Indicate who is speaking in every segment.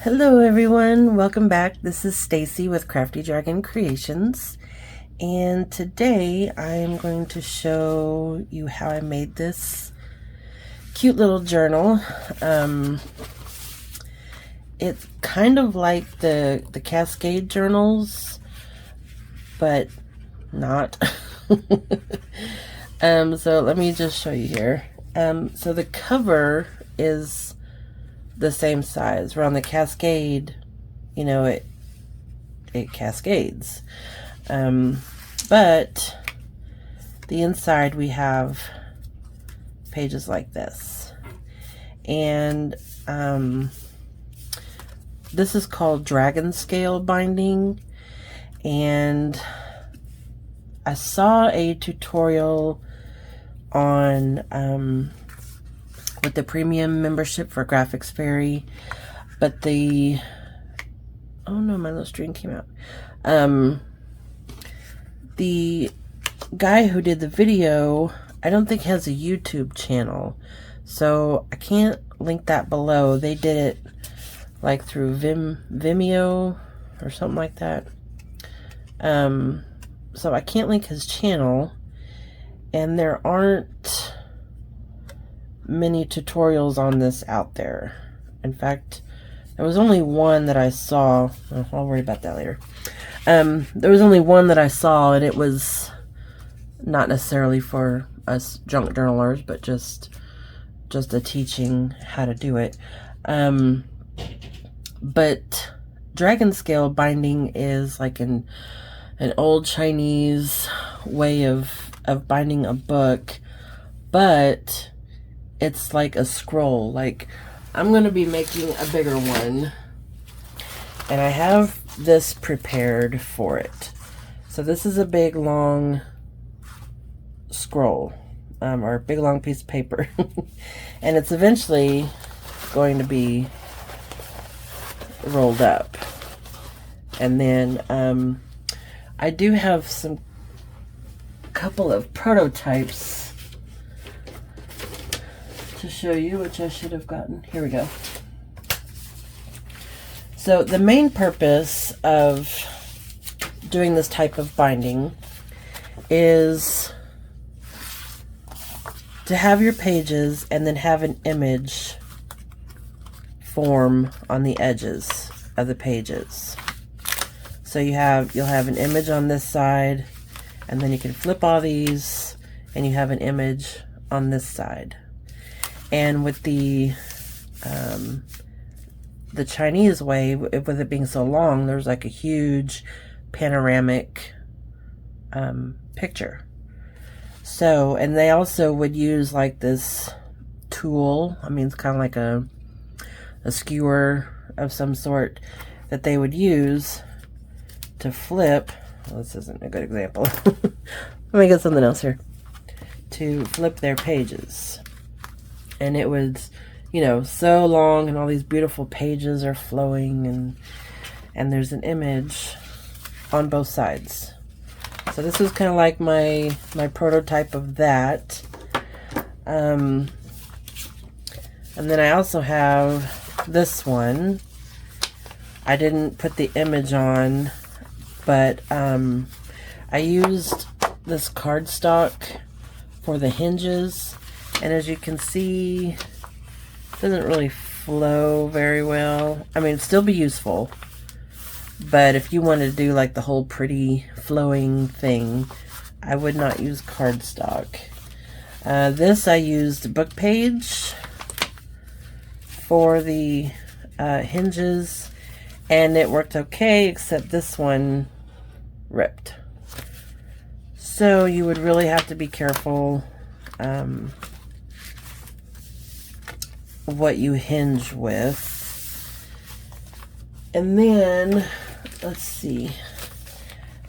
Speaker 1: Hello everyone, welcome back. This is Stacy with Crafty Dragon Creations, and today I am going to show you how I made this cute little journal. It's kind of like the Cascade journals, but not. So let me just show you here. So the cover is the same size. Where on the Cascade, you know, it cascades. But the inside we have pages like this. And this is called dragon scale binding. And I saw a tutorial on with the premium membership for Graphics Fairy, but the oh no, my little string came out. The guy who did the video, I don't think has a YouTube channel, so I can't link that below. They did it like through Vimeo or something like that. So I can't link his channel, and there aren't many tutorials on this out there. In fact, there was only one that I saw. I'll worry about that later. There was only one that I saw, and it was not necessarily for us junk journalers, but just a teaching how to do it. But dragon scale binding is like an old Chinese way of binding a book, but it's like a scroll. Like, I'm going to be making a bigger one, and I have this prepared for it. So this is a big long scroll, or a big long piece of paper. And it's eventually going to be rolled up. And then I do have some couple of prototypes to show you, which I should have gotten. Here we go. So the main purpose of doing this type of binding is to have your pages and then have an image form on the edges of the pages. So you'll have an image on this side, and then you can flip all these and you have an image on this side. And with the Chinese way, with it being so long, there's like a huge panoramic picture. So, and they also would use like this tool. I mean, it's kind of like a skewer of some sort that they would use to flip. Well, this isn't a good example. Let me get something else here. To flip their pages. And it was, you know, so long, and all these beautiful pages are flowing, and there's an image on both sides. So this is kind of like my prototype of that. And then I also have this one. I didn't put the image on, but I used this cardstock for the hinges. And as you can see, it doesn't really flow very well. I mean, it'd still be useful, but if you want to do like the whole pretty flowing thing, I would not use cardstock. This I used book page for the hinges, and it worked okay, except this one ripped. So you would really have to be careful what you hinge with. And then let's see,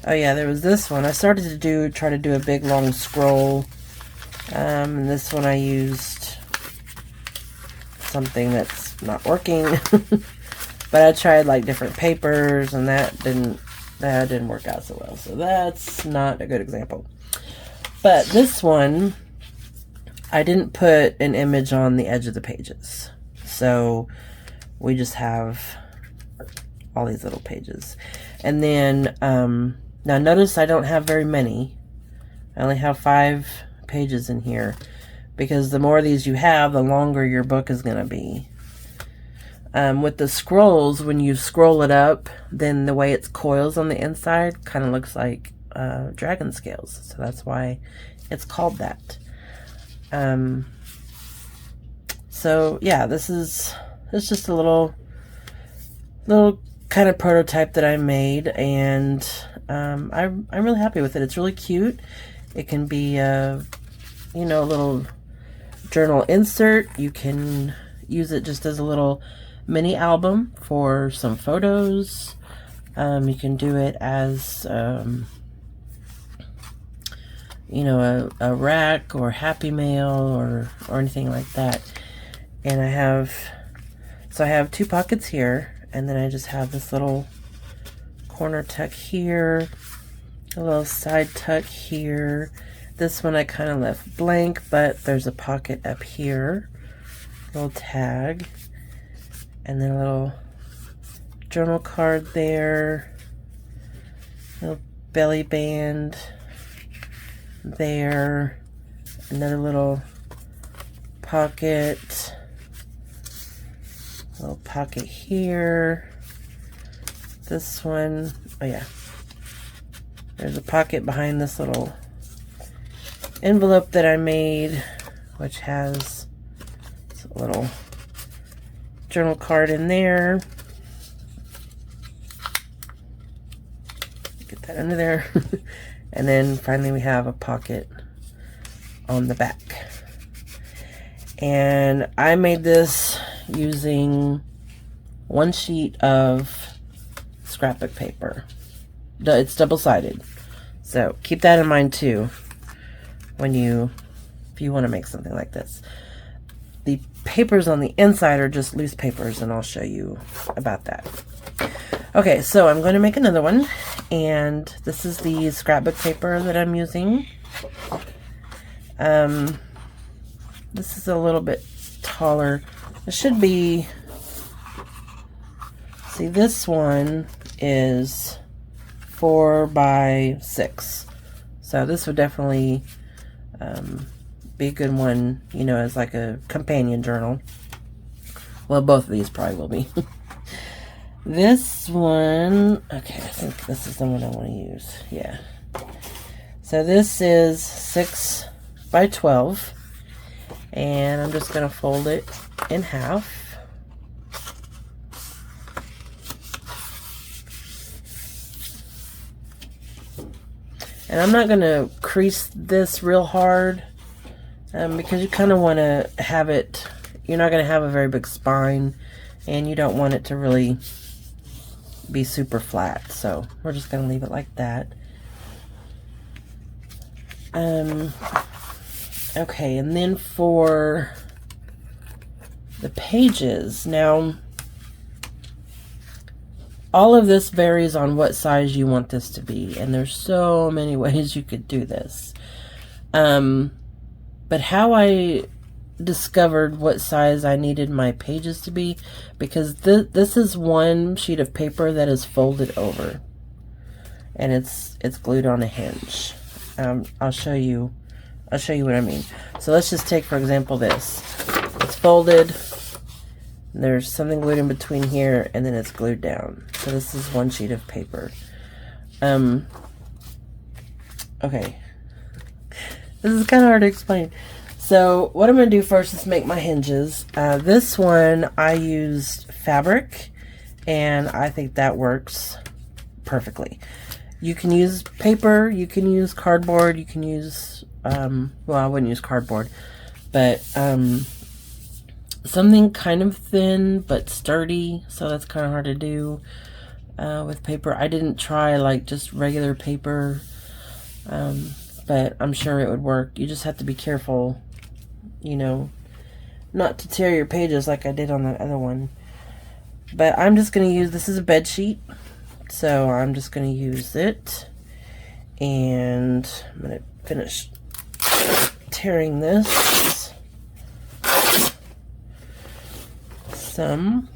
Speaker 1: oh yeah, there was this one I started to try to do a big long scroll, and this one I used something that's not working. But I tried like different papers, and that didn't work out so well, so that's not a good example. But this one, I didn't put an image on the edge of the pages, so we just have all these little pages. And then, now notice I don't have very many. I only have 5 pages in here, because the more of these you have, the longer your book is going to be. With the scrolls, when you scroll it up, then the way it coils on the inside kind of looks like dragon scales. So that's why it's called that. So yeah, it's just a little kind of prototype that I made, and I'm really happy with it. It's really cute. It can be a little journal insert. You can use it just as a little mini album for some photos. You can do it as a rack or Happy Mail or anything like that. And I have 2 pockets here, and then I just have this little corner tuck here, a little side tuck here. This one I kind of left blank, but there's a pocket up here, little tag, and then a little journal card there, little belly band there, another little pocket, little pocket here. This one, oh yeah, there's a pocket behind this little envelope that I made, which has a little journal card in there. Get that under there. And then finally we have a pocket on the back. And I made this using 1 sheet of scrapbook paper. It's double-sided, so keep that in mind too if you want to make something like this. The papers on the inside are just loose papers, and I'll show you about that. Okay, so I'm going to make another one, and this is the scrapbook paper that I'm using. This is a little bit taller. It should be, see, this one is 4 by 6. So this would definitely be a good one, as like a companion journal. Well, both of these probably will be. This one, okay, I think this is the one I want to use. Yeah. So this is 6 by 12. And I'm just going to fold it in half. And I'm not going to crease this real hard because you kind of want to have it, you're not going to have a very big spine, and you don't want it to really be super flat. So we're just going to leave it like that. Okay, and then for the pages, now all of this varies on what size you want this to be, and there's so many ways you could do this. But how I discovered what size I needed my pages to be, because this is 1 sheet of paper that is folded over, and it's glued on a hinge. I'll show you what I mean. So let's just take, for example, this. It's folded. There's something glued in between here, and then it's glued down. So this is 1 sheet of paper. Okay. This is kind of hard to explain. So what I'm going to do first is make my hinges. This one I used fabric, and I think that works perfectly. You can use paper, you can use cardboard, you can use, well, I wouldn't use cardboard, but something kind of thin but sturdy, so that's kind of hard to do with paper. I didn't try like just regular paper, but I'm sure it would work. You just have to be careful, not to tear your pages like I did on that other one. But I'm just going to use, this is a bed sheet, so I'm just going to use it, and I'm going to finish tearing this some.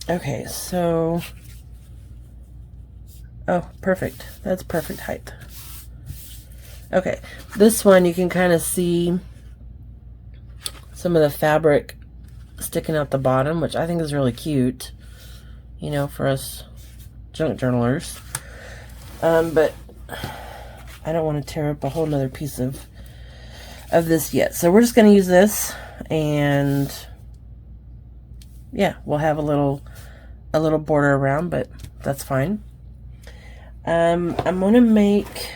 Speaker 1: Okay, so Oh, perfect. That's perfect height. Okay, this one you can kind of see some of the fabric sticking out the bottom, which I think is really cute, you know, for us junk journalers. But I don't want to tear up a whole nother piece of this yet. So we're just going to use this, and yeah, we'll have a little border around, but that's fine. I'm going to make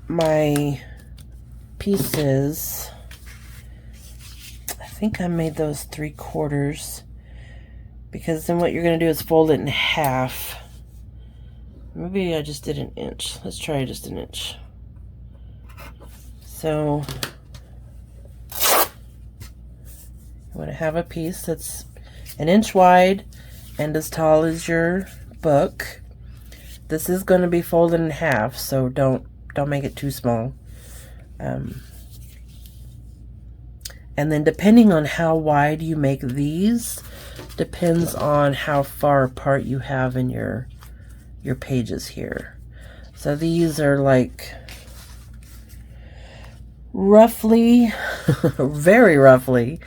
Speaker 1: my pieces, I think I made those 3/4, because then what you're going to do is fold it in half. Maybe I just did 1 inch. Let's try just 1 inch. So you want to have a piece that's 1 inch wide and as tall as your book. This is going to be folded in half, so don't make it too small. And then depending on how wide you make these, depends on how far apart you have in your pages here. So these are like roughly, very roughly,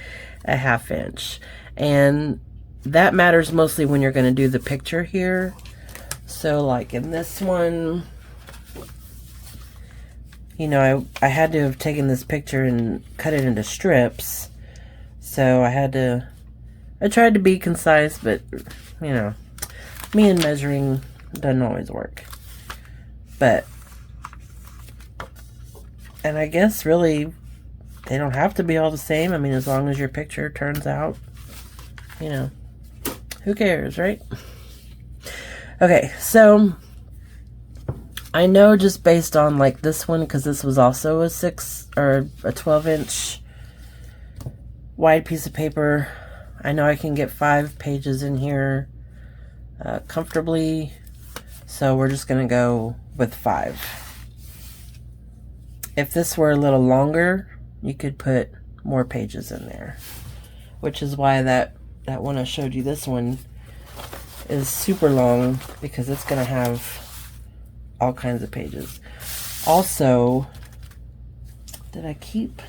Speaker 1: a 1/2 inch. And that matters mostly when you're going to do the picture here. So like in this one, you know, I had to have taken this picture and cut it into strips. So I tried to be concise, but you know, me and measuring doesn't always work. But, and I guess really they don't have to be all the same. I mean, as long as your picture turns out, you know, who cares, right? Okay, so I know just based on like this one, because this was also a 6 or a 12-inch wide piece of paper, I know I can get 5 pages in here comfortably. So we're just going to go with 5. If this were a little longer, you could put more pages in there, which is why that one I showed you, this one, is super long, because it's going to have all kinds of pages. Also, did I keep?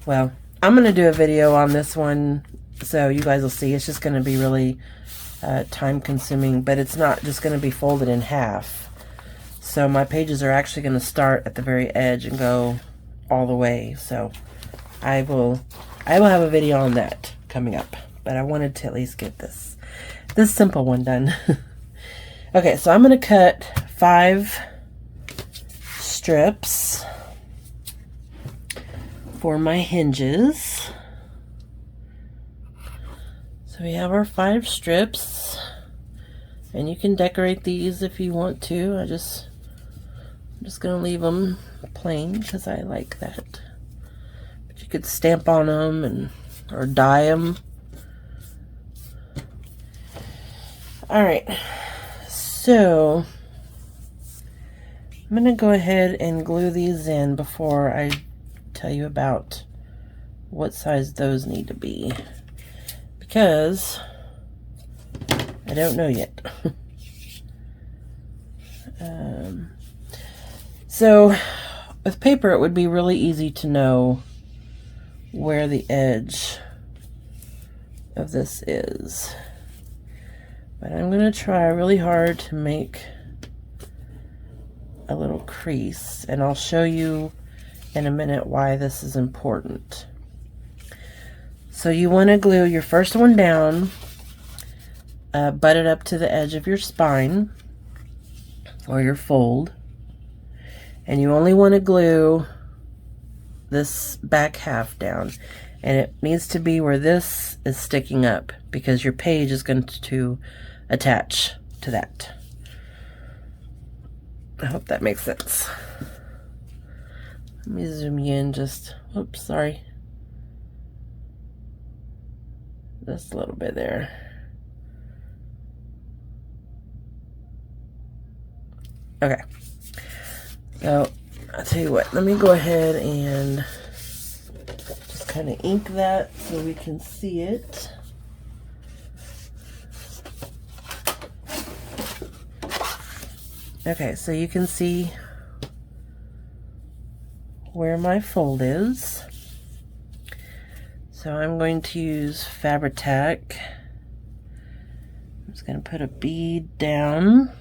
Speaker 1: Well, I'm going to do a video on this one, so you guys will see. It's just going to be really time consuming, but it's not just going to be folded in half. So my pages are actually going to start at the very edge and go all the way. So I will have a video on that coming up, but I wanted to at least get this simple one done. Okay, so I'm going to cut 5 strips for my hinges. So we have our 5 strips, and you can decorate these if you want to. I'm just going to leave them plain because I like that. But you could stamp on them or dye them. Alright, so I'm going to go ahead and glue these in before I tell you about what size those need to be, because I don't know yet. So with paper, it would be really easy to know where the edge of this is. But I'm going to try really hard to make a little crease, and I'll show you in a minute why this is important. So you want to glue your first one down, butt it up to the edge of your spine or your fold, and you only want to glue this back half down, and it needs to be where this is sticking up, because your page is going to attach to that. I hope that makes sense. Let me zoom you in just, oops, sorry. Just a little bit there. Okay. So, I'll tell you what, let me go ahead and just kind of ink that so we can see it. Okay, so you can see where my fold is. So I'm going to use Fabri-Tac. I'm just going to put a bead down.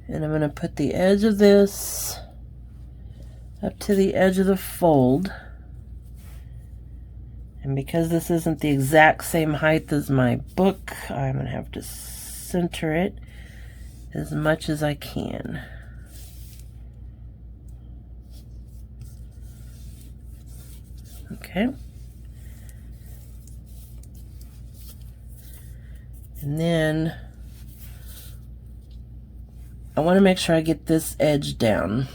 Speaker 1: And I'm going to put the edge of this up to the edge of the fold. And because this isn't the exact same height as my book, I'm going to have to center it as much as I can. Okay. And then I want to make sure I get this edge down.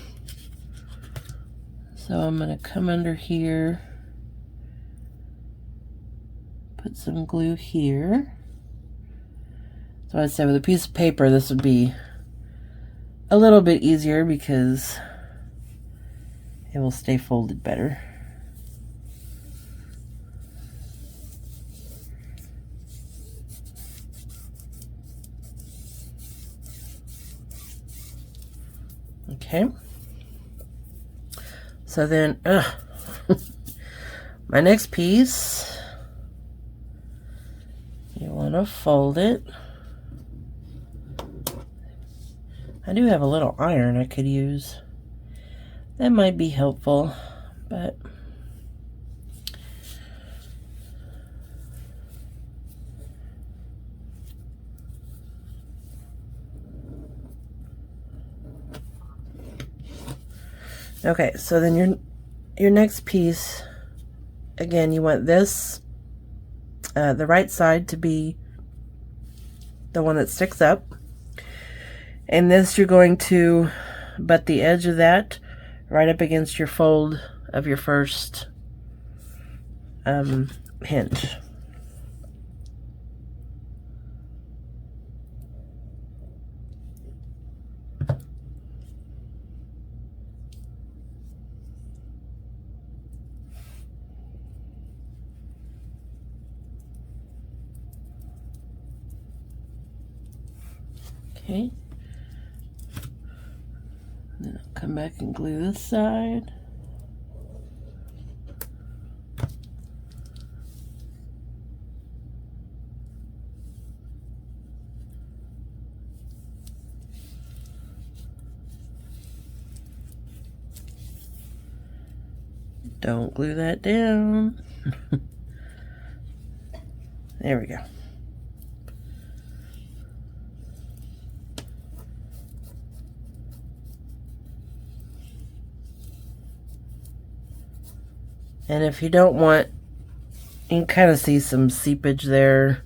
Speaker 1: So I'm going to come under here, put some glue here. So I'd say with a piece of paper this would be a little bit easier because it will stay folded better. Okay. So then, my next piece, you want to fold it. I do have a little iron I could use. That might be helpful, but okay, so then your next piece, again, you want this, the right side to be the one that sticks up. And this you're going to butt the edge of that right up against your fold of your first hinge. Okay. Then I'll come back and glue this side. Don't glue that down. There we go. And if you don't want, you can kind of see some seepage there.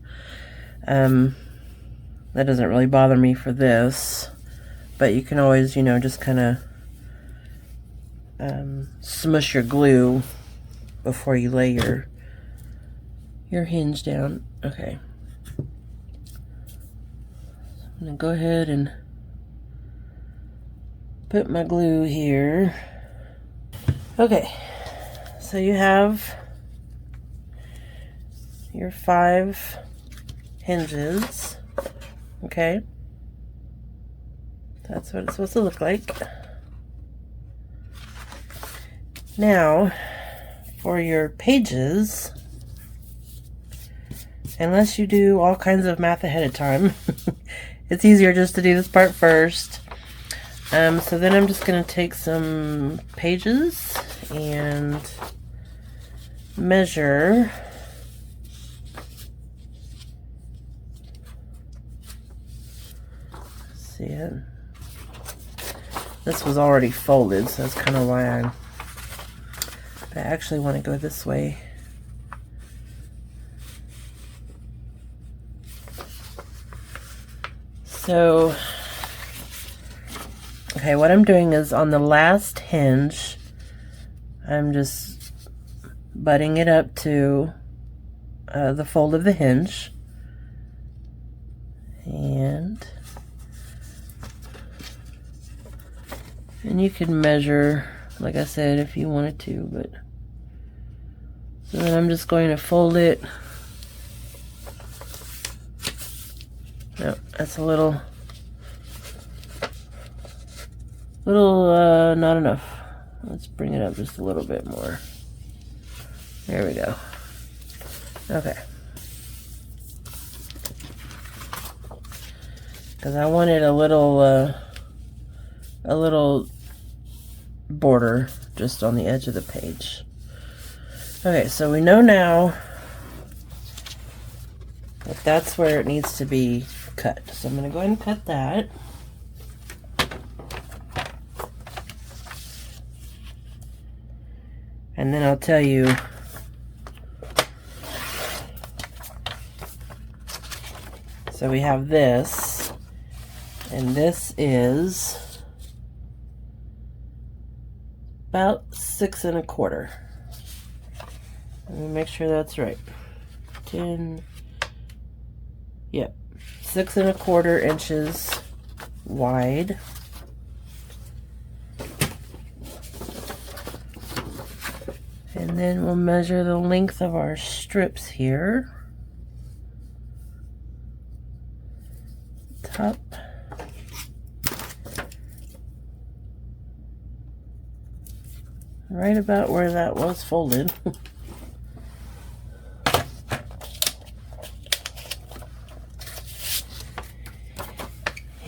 Speaker 1: That doesn't really bother me for this, but you can always, you know, just kind of smush your glue before you lay your hinge down. Okay. So I'm gonna go ahead and put my glue here. Okay. So you have your 5 hinges, okay? That's what it's supposed to look like. Now, for your pages, unless you do all kinds of math ahead of time, it's easier just to do this part first. So then I'm just going to take some pages and measure see it. This was already folded, so that's kind of why I actually want to go this way. So, okay, what I'm doing is on the last hinge, I'm just butting it up to the fold of the hinge, and you can measure, like I said, if you wanted to, but so then I'm just going to fold it No, that's a little not enough. Let's bring it up just a little bit more. There we go. Okay. Because I wanted a little border just on the edge of the page. Okay, so we know now that that's where it needs to be cut. So I'm going to go ahead and cut that. And then I'll tell you so we have this, and this is about 6 1/4. Let me make sure that's right. 10, yep, 6 1/4 inches wide. And then we'll measure the length of our strips here. Top. Right about where that was folded.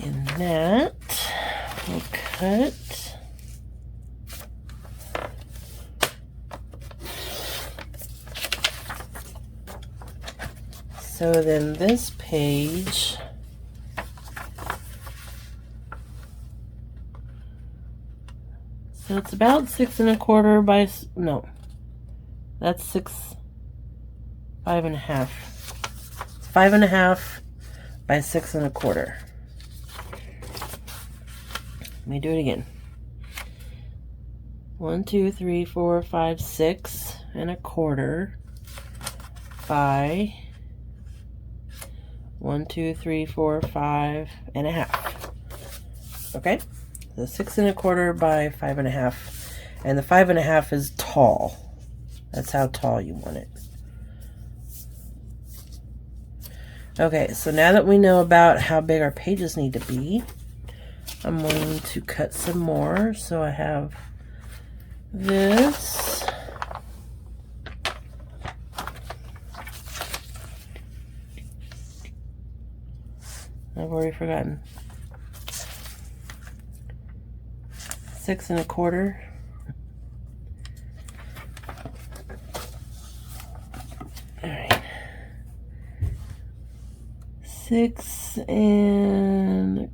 Speaker 1: And that will cut so then this page so it's about 6 1/4 by, no, that's 5 1/2. It's 5 1/2 by 6 1/4. Let me do it again. 1, 2, 3, 4, 5, 6 1/4 by 1, 2, 3, 4, 5 1/2. Okay, so 6 1/4 by 5 1/2, and the 5 1/2 is tall. That's how tall you want it. Okay, so now that we know about how big our pages need to be, I'm going to cut some more. So I have this. I've already forgotten. 6 1/4. All right. 6 1/4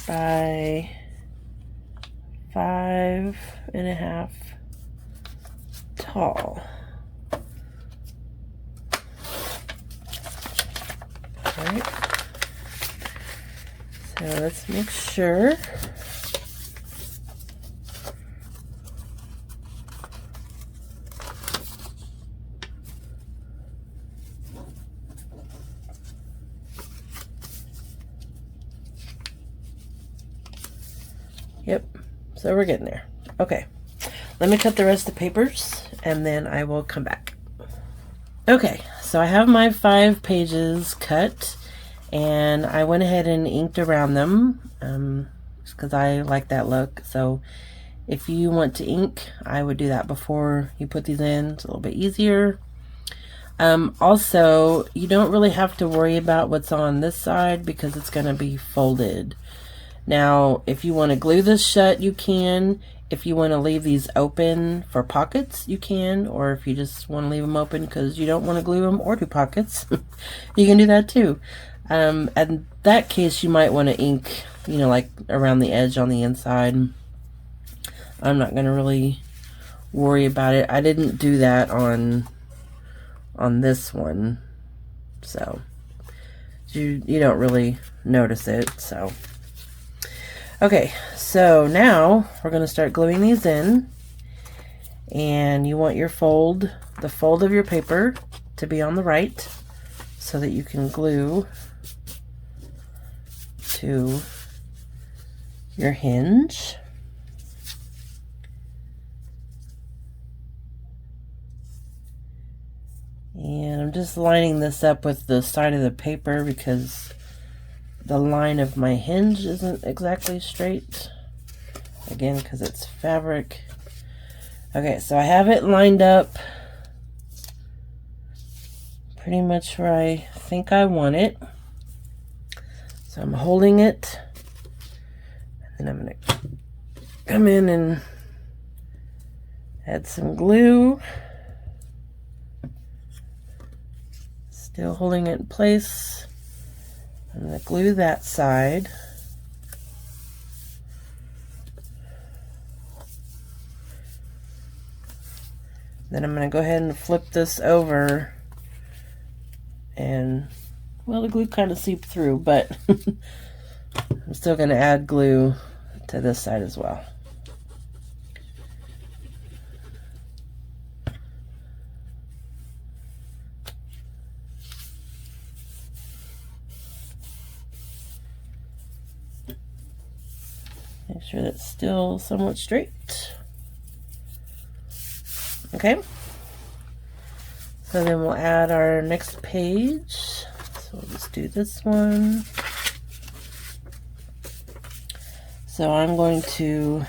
Speaker 1: by 5 1/2 tall. All right. So let's make sure. Yep, so we're getting there. Okay, let me cut the rest of the papers and then I will come back. Okay, so I have my 5 pages cut and I went ahead and inked around them just because I like that look. So if you want to ink, I would do that before you put these in. It's a little bit easier. Also, you don't really have to worry about what's on this side because it's going to be folded. Now, if you want to glue this shut, you can. If you want to leave these open for pockets, you can. Or if you just want to leave them open because you don't want to glue them or do pockets, you can do that too. In that case, you might want to ink, you know, like around the edge on the inside. I'm not going to really worry about it. I didn't do that on this one, so you don't really notice it. So okay, so now we're going to start gluing these in, and you want your the fold of your paper to be on the right so that you can glue to your hinge. And I'm just lining this up with the side of the paper because the line of my hinge isn't exactly straight. Again, because it's fabric. Okay, so I have it lined up pretty much where I think I want it. So I'm holding it, and I'm going to come in and add some glue. Still holding it in place. I'm going to glue that side. Then I'm going to go ahead and flip this over, and well, the glue kind of seeped through, but I'm still going to add glue to this side as well. Make sure that's still somewhat straight. Okay. So then we'll add our next page. So we'll just do this one. So I'm going to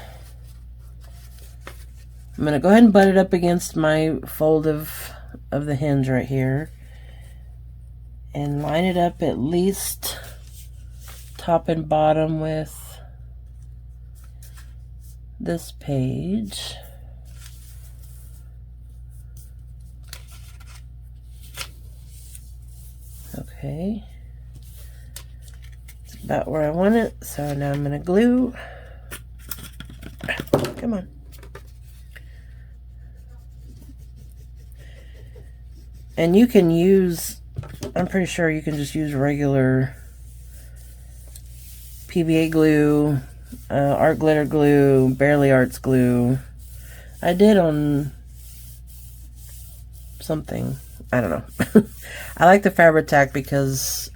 Speaker 1: go ahead and butt it up against my fold of the hinge right here. And line it up at least top and bottom with this page. Okay, it's about where I want it. So now I'm going to glue. Come on. And you can use, I'm pretty sure you can just use regular PVA glue, art glitter glue, Barely Arts glue. I did on something, I don't know. I like the Fabri-Tac because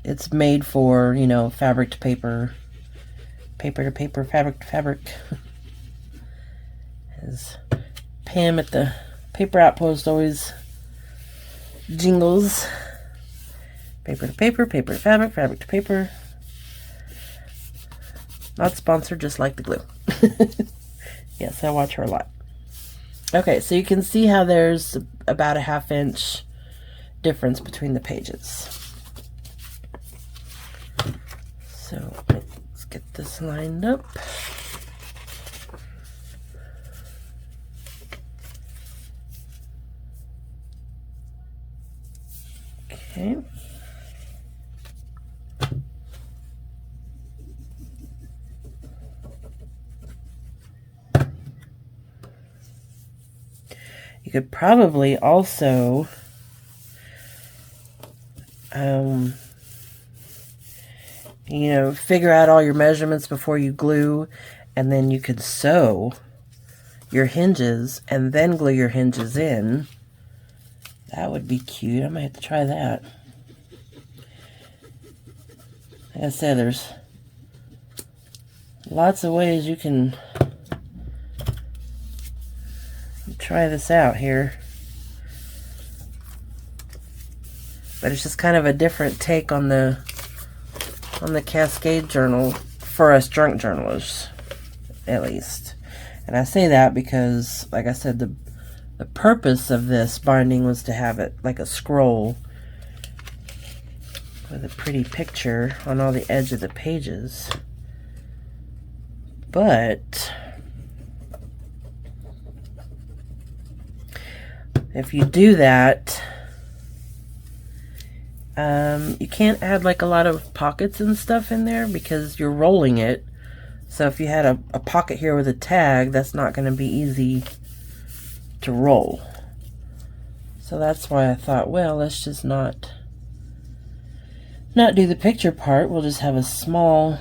Speaker 1: it's made for, you know, fabric to paper, paper to paper, fabric to fabric. As Pam at the paper outpost always jingles. Paper to paper, paper to fabric, fabric to paper. Not sponsored, just like the glue. Yes, I watch her a lot. Okay, so you can see how there's about a 1/2 inch difference between the pages. So let's get this lined up. Okay. You could probably also you know, figure out all your measurements before you glue, and then you could sew your hinges and then glue your hinges in. That would be cute. I might have to try that. Like I said, there's lots of ways you can try this out here. But it's just kind of a different take on the Cascade journal for us drunk journalists, at least. And I say that because, like I said, the purpose of this binding was to have it like a scroll with a pretty picture on all the edge of the pages. But if you do that, you can't add like a lot of pockets and stuff in there because you're rolling it. So if you had a pocket here with a tag, that's not going to be easy to roll. So that's why I thought, well, let's just not do the picture part. We'll just have a small,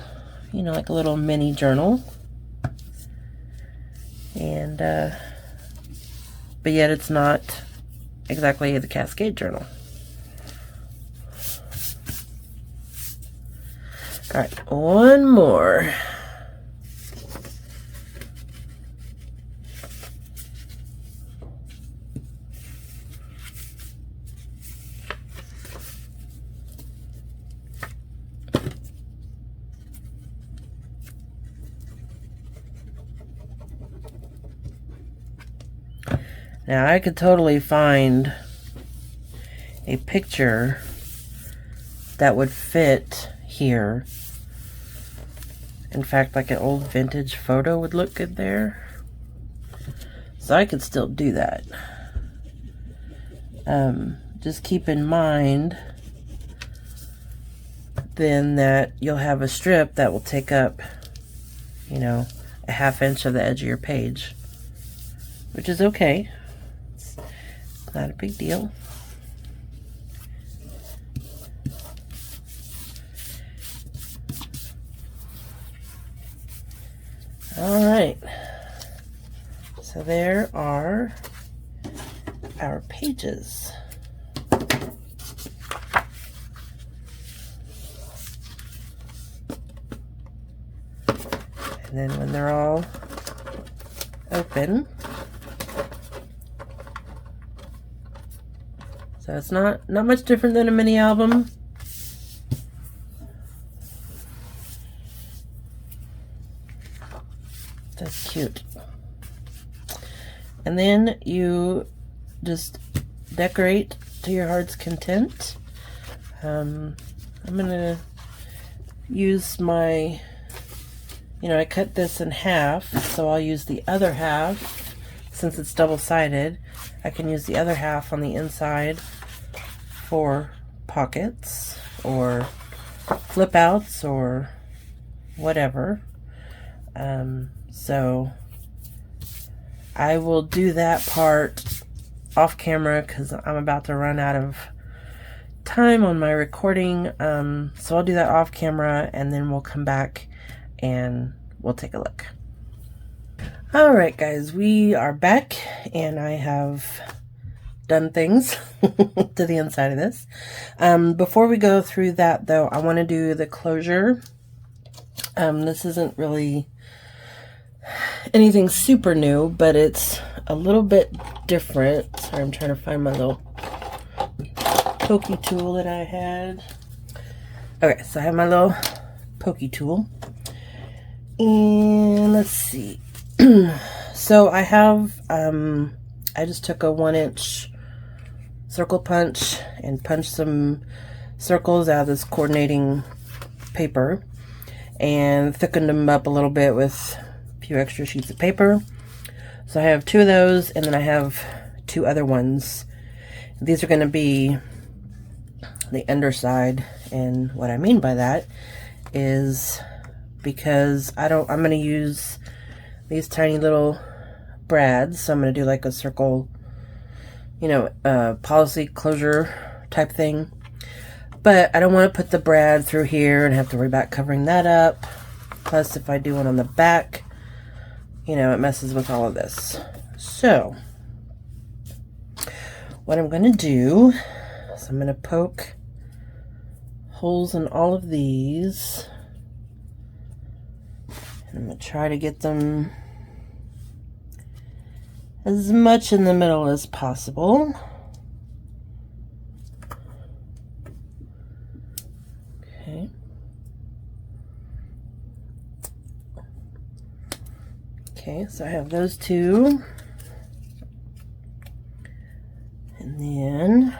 Speaker 1: you know, like a little mini journal. And but yet it's not exactly the Cascade journal. All right, one more. Now I could totally find a picture that would fit here. In fact, like an old vintage photo would look good there. So I could still do that. Just keep in mind then that you'll have a strip that will take up, you know, a 1/2 inch of the edge of your page, which is okay. It's not a big deal. All right, so there are our pages. And then when they're all open, so it's not much different than a mini album. That's cute. And then you just decorate to your heart's content. I'm gonna use my, I cut this in half, so I'll use the other half. Since it's double-sided, I can use the other half on the inside for pockets or flip outs or whatever. So I will do that part off camera because I'm about to run out of time on my recording. So I'll do that off camera and then we'll come back and we'll take a look. All right, guys, we are back and I have done things to the inside of this. Before we go through that though, I want to do the closure. This isn't really anything super new, but it's a little bit different. Sorry, I'm trying to find my little pokey tool that I had. Okay, so I have my little pokey tool. And let's see. So I have, I just took a 1-inch circle punch and punched some circles out of this coordinating paper and thickened them up a little bit with a few extra sheets of paper. So I have 2 of those, and then I have 2 other ones. These are going to be the underside, and what I mean by that is because I'm going to use these tiny little brads, so I'm going to do like a circle, policy closure type thing. But I don't want to put the brad through here and have to worry about covering that up. Plus, if I do one on the back, it messes with all of this. So, what I'm going to do is I'm going to poke holes in all of these. And I'm going to try to get them as much in the middle as possible. Okay, so I have those 2. And then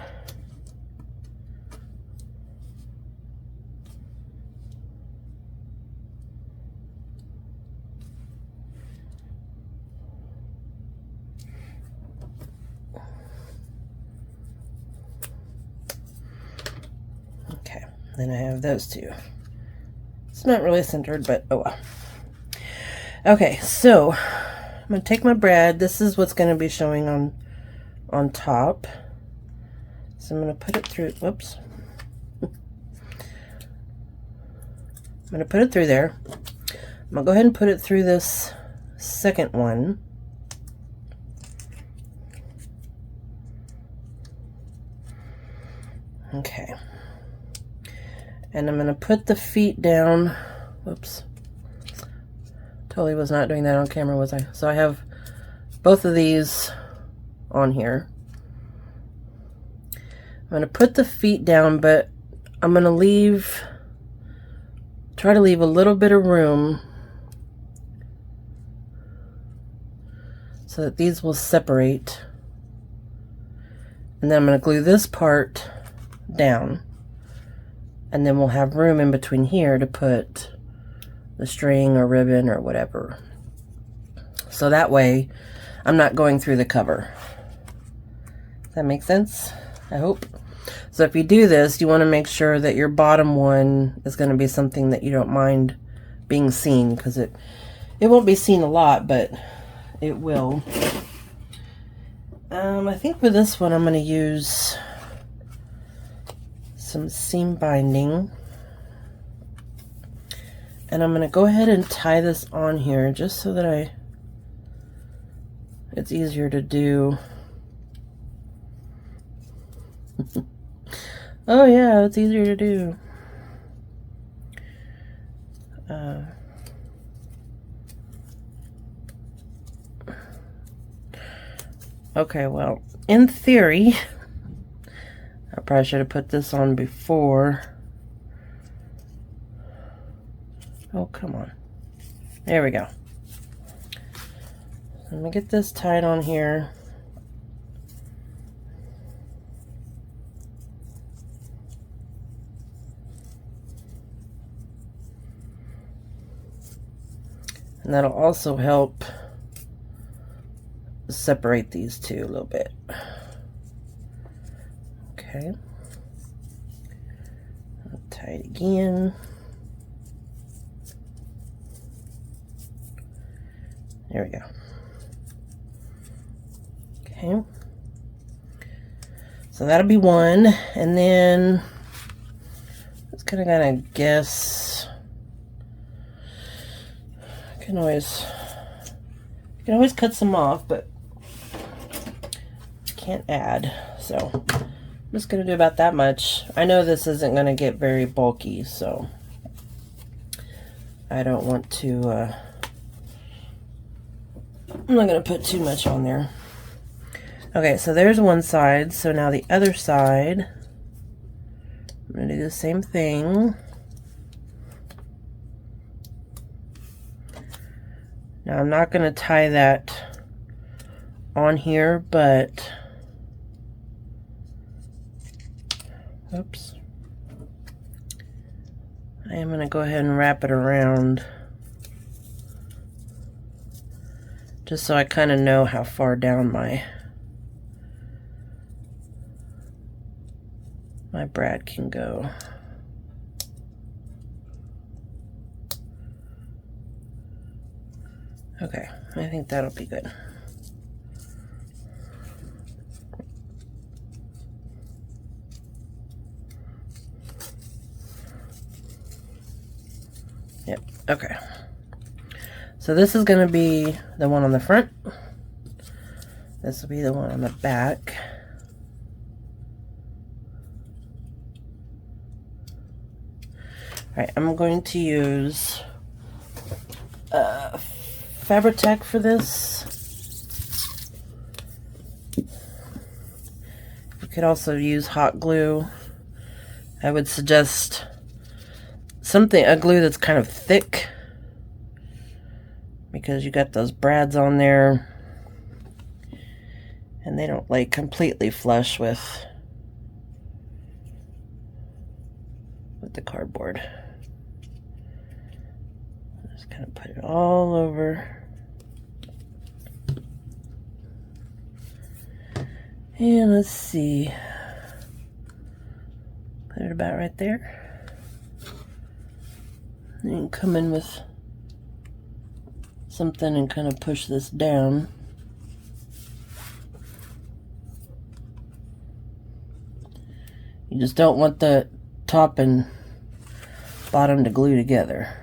Speaker 1: okay, then I have those 2. It's not really centered, but oh well. Okay, so I'm going to take my brad. This is what's going to be showing on top. So I'm going to put it through, whoops. I'm going to put it through there. I'm going to go ahead and put it through this second one. Okay. And I'm going to put the feet down. Whoops. Totally was not doing that on camera, was I? So I have both of these on here. I'm going to put the feet down, but I'm going to try to leave a little bit of room so that these will separate And then I'm going to glue this part down. And then we'll have room in between here to put the string or ribbon or whatever. So that way I'm not going through the cover. Does that make sense? I hope. So if you do this, you want to make sure that your bottom one is going to be something that you don't mind being seen, because it won't be seen a lot, but it will. I think for this one I'm going to use some seam binding, and I'm going to go ahead and tie this on here just so that it's easier to do. Oh yeah, it's easier to do. Okay, well, in theory, I probably should have put this on before. Oh, come on. There we go. Let me get this tied on here. And that'll also help separate these two a little bit. Okay. I'll tie it again. There we go. Okay. So that'll be one, and then it's kind of gonna guess. You can always cut some off, but can't add. So I'm just gonna do about that much. I know this isn't gonna get very bulky, so I don't want to. I'm not gonna put too much on there. Okay, so there's one side. So now the other side, I'm gonna do the same thing. Now I'm not gonna tie that on here, but oops. I am gonna go ahead and wrap it around just so I kind of know how far down my brad can go. Okay, I think that'll be good. Yep, okay. So this is going to be the one on the front. This will be the one on the back. Alright, I'm going to use Fabri-Tac for this. You could also use hot glue. I would suggest a glue that's kind of thick, because you got those brads on there and they don't lay completely flush with the cardboard. Just kind of put it all over. And let's see. Put it about right there. And you can come in with something and kind of push this down. You just don't want the top and bottom to glue together.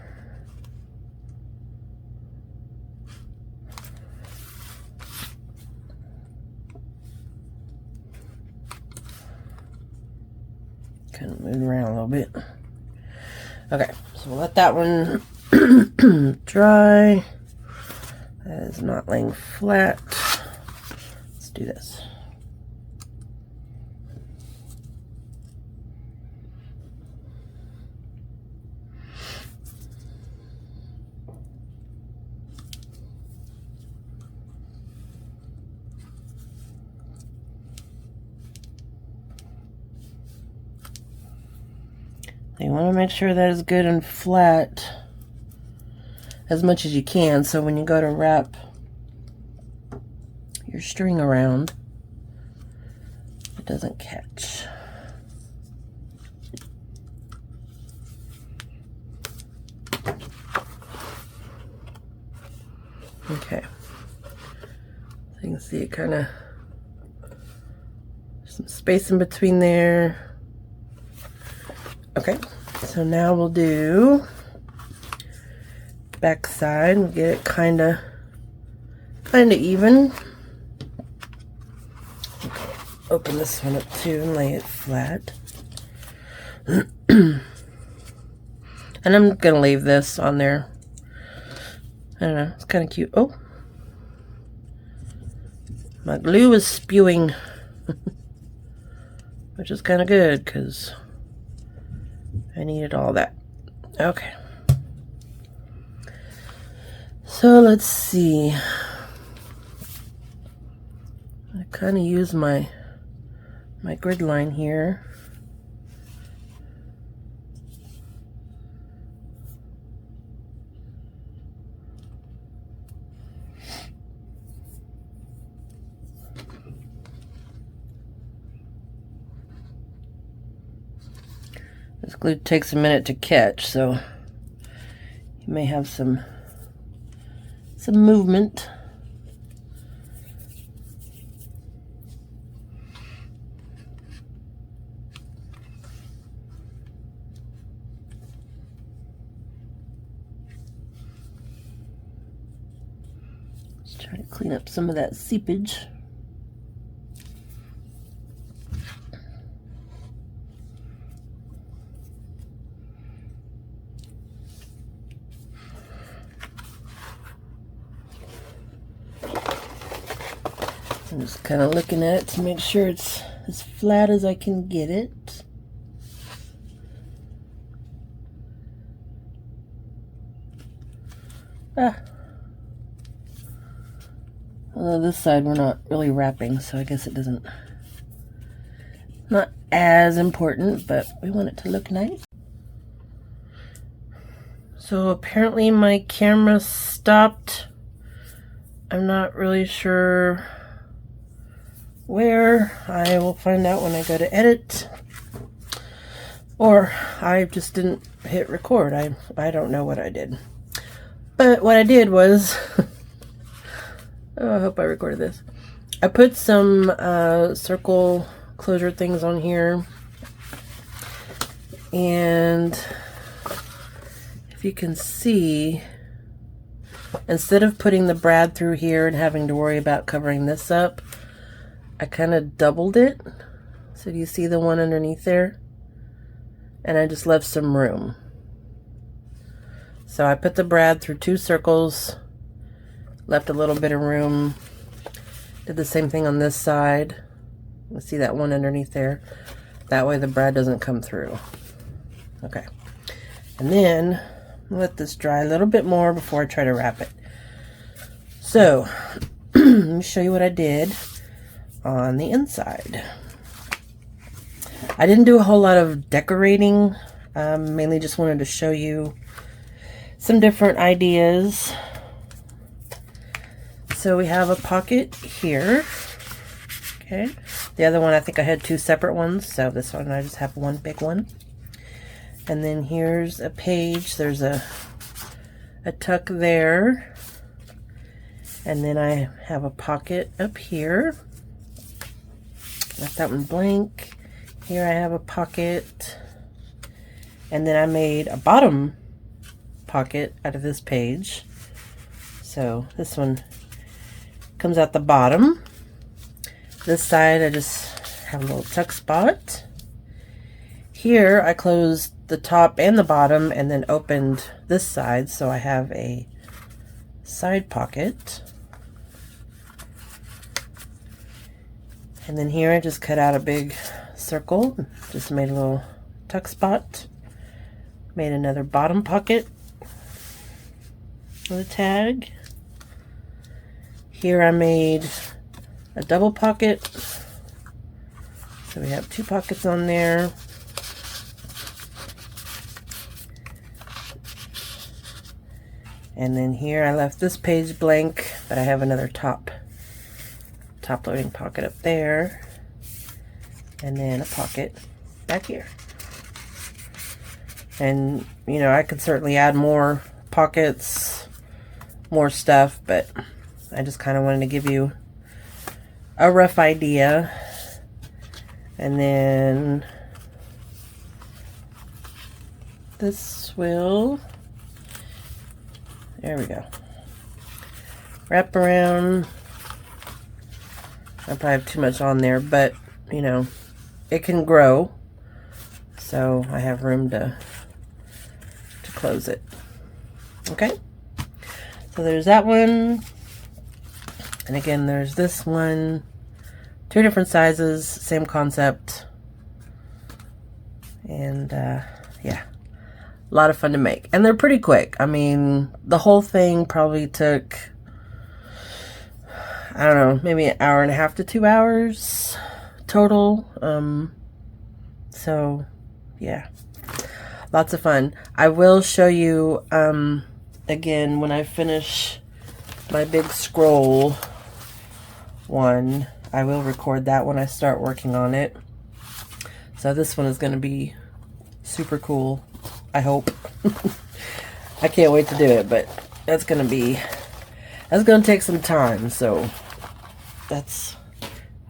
Speaker 1: Kind of move around a little bit. Okay, so we'll let that one dry. That is not laying flat. Let's do this. You want to make sure that is good and flat as much as you can, so when you go to wrap your string around, it doesn't catch. Okay, so you can see it kind of, some space in between there. Okay, so now we'll do back side and get it kind of even. Okay, open this one up too and lay it flat. And I'm gonna leave this on there. I don't know, it's kind of cute. Oh, my glue is spewing, which is kind of good because I needed all that. Okay. So let's see. I kind of use my grid line here. This glue takes a minute to catch, so you may have some movement. Let's try to clean up some of that seepage. I'm just kind of looking at it to make sure it's as flat as I can get it. Although this side we're not really wrapping, so I guess it doesn't, not as important, but we want it to look nice. So apparently my camera stopped. I'm not really sure where. I will find out when I go to edit, or I just didn't hit record. I don't know what I did, but what I did was oh, I hope I recorded this. I put some circle closure things on here, and if you can see, instead of putting the brad through here and having to worry about covering this up, I kind of doubled it. So do you see the one underneath there? And I just left some room. So I put the brad through 2 circles, left a little bit of room, did the same thing on this side. You see that one underneath there? That way the brad doesn't come through. Okay. And then let this dry a little bit more before I try to wrap it. So let me show you what I did on the inside. I didn't do a whole lot of decorating, mainly just wanted to show you some different ideas. So we have a pocket here. Okay, the other one I think I had 2 separate ones, so this one I just have one big one. And then here's a page. There's a tuck there, and then I have a pocket up here. Left that one blank. Here I have a pocket, and then I made a bottom pocket out of this page. So this one comes out the bottom. This side I just have a little tuck spot. Here I closed the top and the bottom and then opened this side, so I have a side pocket. And then here I just cut out a big circle, just made a little tuck spot, made another bottom pocket with a tag. Here I made a double pocket, so we have 2 pockets on there. And then here I left this page blank, but I have another top loading pocket up there. And then a pocket back here. And, you know, I could certainly add more pockets, more stuff, but I just kind of wanted to give you a rough idea. And then this will, there we go, wrap around. I probably have too much on there, but you know, it can grow, so I have room to close it. Okay, so there's that one, and again there's this one. 2 different sizes, same concept, and yeah, a lot of fun to make, and they're pretty quick. I mean, the whole thing probably took, I don't know, maybe an hour and a half to 2 hours total. So yeah, lots of fun. I will show you again when I finish my big scroll one. I will record that when I start working on it. So this one is going to be super cool, I hope. I can't wait to do it, but that's going to take some time, so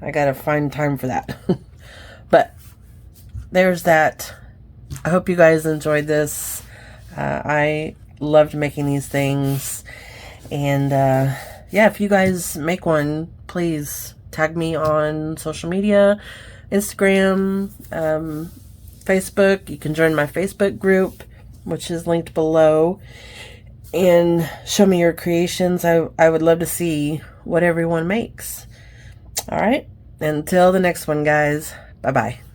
Speaker 1: I got to find time for that. But there's that. I hope you guys enjoyed this. I loved making these things, and yeah, if you guys make one, please tag me on social media, Instagram, Facebook. You can join my Facebook group, which is linked below, and show me your creations. I would love to see what everyone makes. All right, until the next one, guys. Bye-bye.